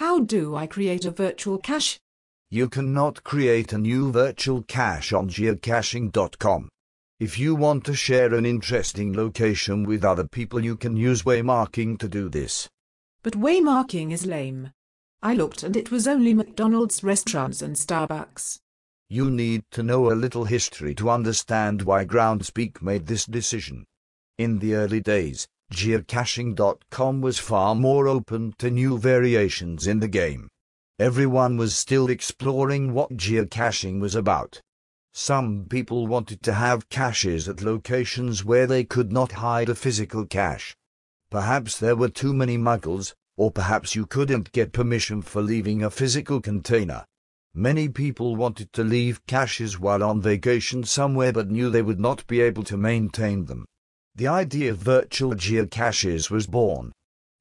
How do I create a virtual cache? You cannot create a new virtual cache on geocaching.com. If you want to share an interesting location with other people, you can use waymarking to do this. But waymarking is lame. I looked and it was only McDonald's restaurants and Starbucks. You need to know a little history to understand why Groundspeak made this decision. In the early days, geocaching.com was far more open to new variations in the game. Everyone was still exploring what geocaching was about. Some people wanted to have caches at locations where they could not hide a physical cache. Perhaps there were too many muggles, or perhaps you couldn't get permission for leaving a physical container. Many people wanted to leave caches while on vacation somewhere but knew they would not be able to maintain them. The idea of virtual geocaches was born.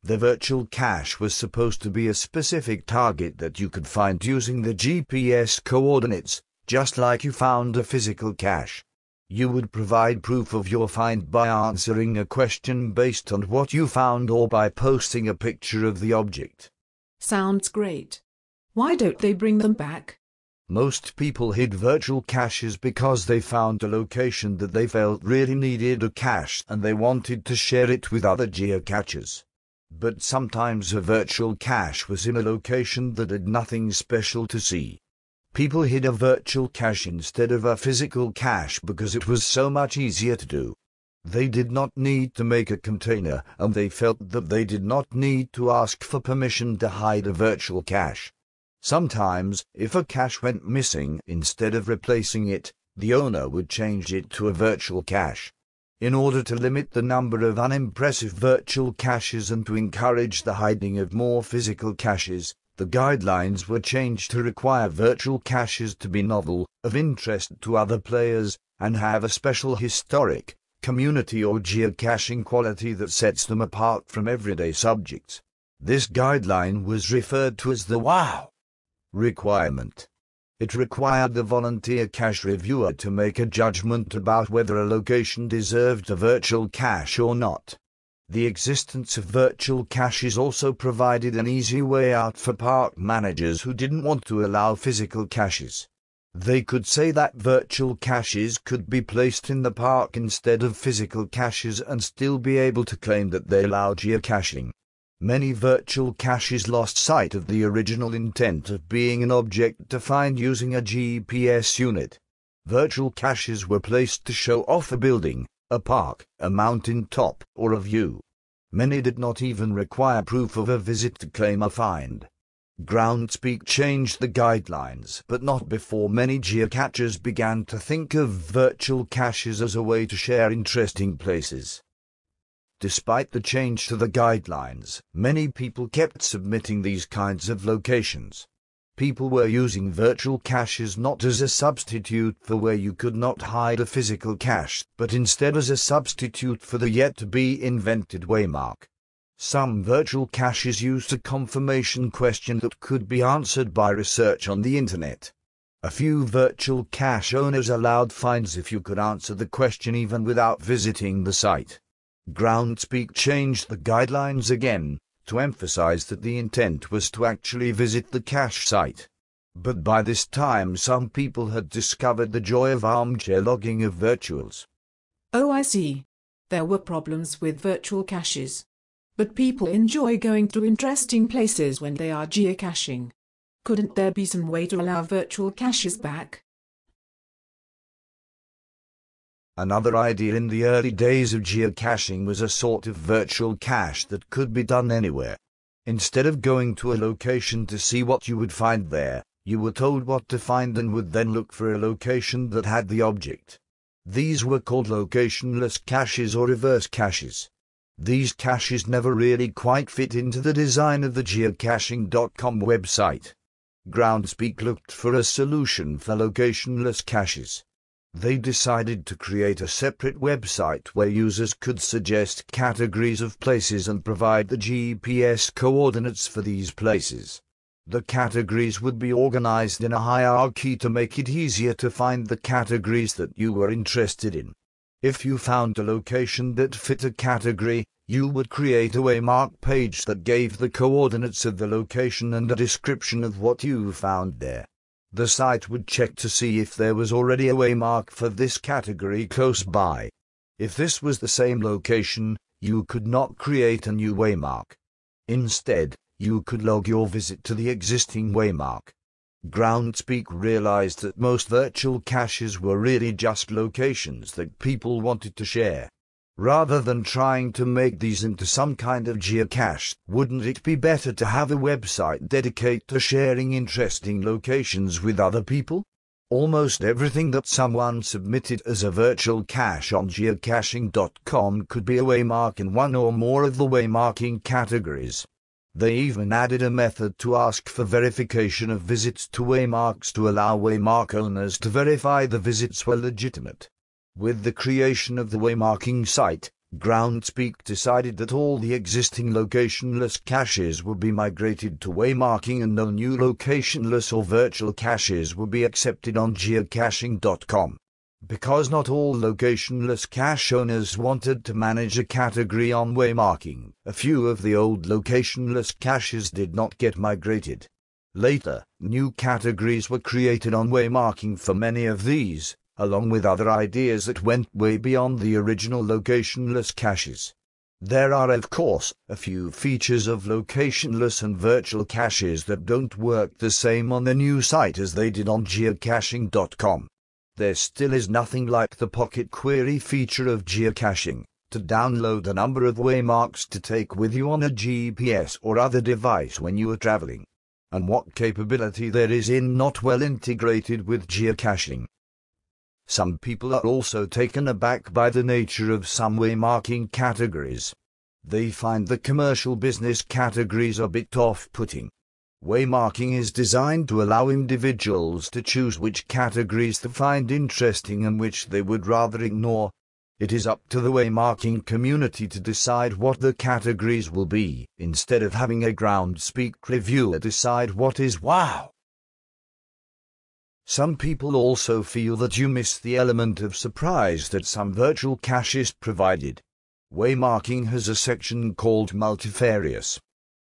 The virtual cache was supposed to be a specific target that you could find using the GPS coordinates, just like you found a physical cache. You would provide proof of your find by answering a question based on what you found or by posting a picture of the object. Sounds great. Why don't they bring them back? Most people hid virtual caches because they found a location that they felt really needed a cache and they wanted to share it with other geocachers. But sometimes a virtual cache was in a location that had nothing special to see. People hid a virtual cache instead of a physical cache because it was so much easier to do. They did not need to make a container, and they felt that they did not need to ask for permission to hide a virtual cache. Sometimes, if a cache went missing, instead of replacing it, the owner would change it to a virtual cache. In order to limit the number of unimpressive virtual caches and to encourage the hiding of more physical caches, the guidelines were changed to require virtual caches to be novel, of interest to other players, and have a special historic, community or geocaching quality that sets them apart from everyday subjects. This guideline was referred to as the WOW requirement. It required the volunteer cache reviewer to make a judgment about whether a location deserved a virtual cache or not. The existence of virtual caches also provided an easy way out for park managers who didn't want to allow physical caches. They could say that virtual caches could be placed in the park instead of physical caches and still be able to claim that they allow geocaching. Many virtual caches lost sight of the original intent of being an object to find using a GPS unit. Virtual caches were placed to show off a building, a park, a mountain top, or a view. Many did not even require proof of a visit to claim a find. Groundspeak changed the guidelines, but not before many geocachers began to think of virtual caches as a way to share interesting places. Despite the change to the guidelines, many people kept submitting these kinds of locations. People were using virtual caches not as a substitute for where you could not hide a physical cache, but instead as a substitute for the yet-to-be-invented waymark. Some virtual caches used a confirmation question that could be answered by research on the internet. A few virtual cache owners allowed finds if you could answer the question even without visiting the site. Groundspeak changed the guidelines again, to emphasize that the intent was to actually visit the cache site. But by this time some people had discovered the joy of armchair logging of virtuals. Oh, I see. There were problems with virtual caches. But people enjoy going to interesting places when they are geocaching. Couldn't there be some way to allow virtual caches back? Another idea in the early days of geocaching was a sort of virtual cache that could be done anywhere. Instead of going to a location to see what you would find there, you were told what to find and would then look for a location that had the object. These were called locationless caches or reverse caches. These caches never really quite fit into the design of the geocaching.com website. Groundspeak looked for a solution for locationless caches. They decided to create a separate website where users could suggest categories of places and provide the GPS coordinates for these places. The categories would be organized in a hierarchy to make it easier to find the categories that you were interested in. If you found a location that fit a category, you would create a waymark page that gave the coordinates of the location and a description of what you found there. The site would check to see if there was already a waymark for this category close by. If this was the same location, you could not create a new waymark. Instead, you could log your visit to the existing waymark. Groundspeak realized that most virtual caches were really just locations that people wanted to share. Rather than trying to make these into some kind of geocache, wouldn't it be better to have a website dedicated to sharing interesting locations with other people? Almost everything that someone submitted as a virtual cache on geocaching.com could be a waymark in one or more of the waymarking categories. They even added a method to ask for verification of visits to waymarks to allow waymark owners to verify the visits were legitimate. With the creation of the waymarking site, Groundspeak decided that all the existing locationless caches would be migrated to waymarking and no new locationless or virtual caches would be accepted on geocaching.com. Because not all locationless cache owners wanted to manage a category on waymarking, a few of the old locationless caches did not get migrated. Later, new categories were created on waymarking for many of these, along with other ideas that went way beyond the original locationless caches. There are, of course, a few features of locationless and virtual caches that don't work the same on the new site as they did on geocaching.com. There still is nothing like the Pocket Query feature of geocaching, to download a number of waymarks to take with you on a GPS or other device when you are traveling. And what capability there is in not well integrated with geocaching. Some people are also taken aback by the nature of some waymarking categories. They find the commercial business categories a bit off-putting. Waymarking is designed to allow individuals to choose which categories they find interesting and which they would rather ignore. It is up to the waymarking community to decide what the categories will be, instead of having a Groundspeak reviewer decide what is wow. Some people also feel that you miss the element of surprise that some virtual caches provided. Waymarking has a section called Multifarious.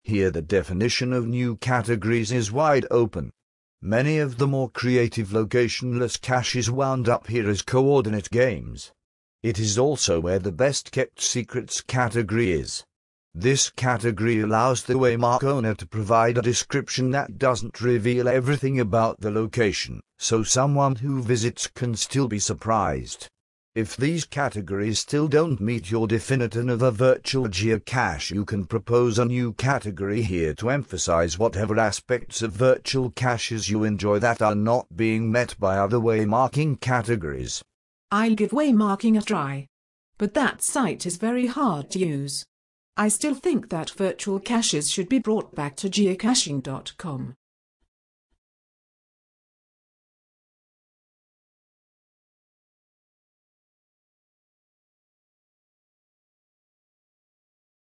Here the definition of new categories is wide open. Many of the more creative locationless caches wound up here as coordinate games. It is also where the best kept secrets category is. This category allows the waymark owner to provide a description that doesn't reveal everything about the location, so someone who visits can still be surprised. If these categories still don't meet your definition of a virtual geocache, you can propose a new category here to emphasize whatever aspects of virtual caches you enjoy that are not being met by other waymarking categories. I'll give waymarking a try. But that site is very hard to use. I still think that virtual caches should be brought back to geocaching.com.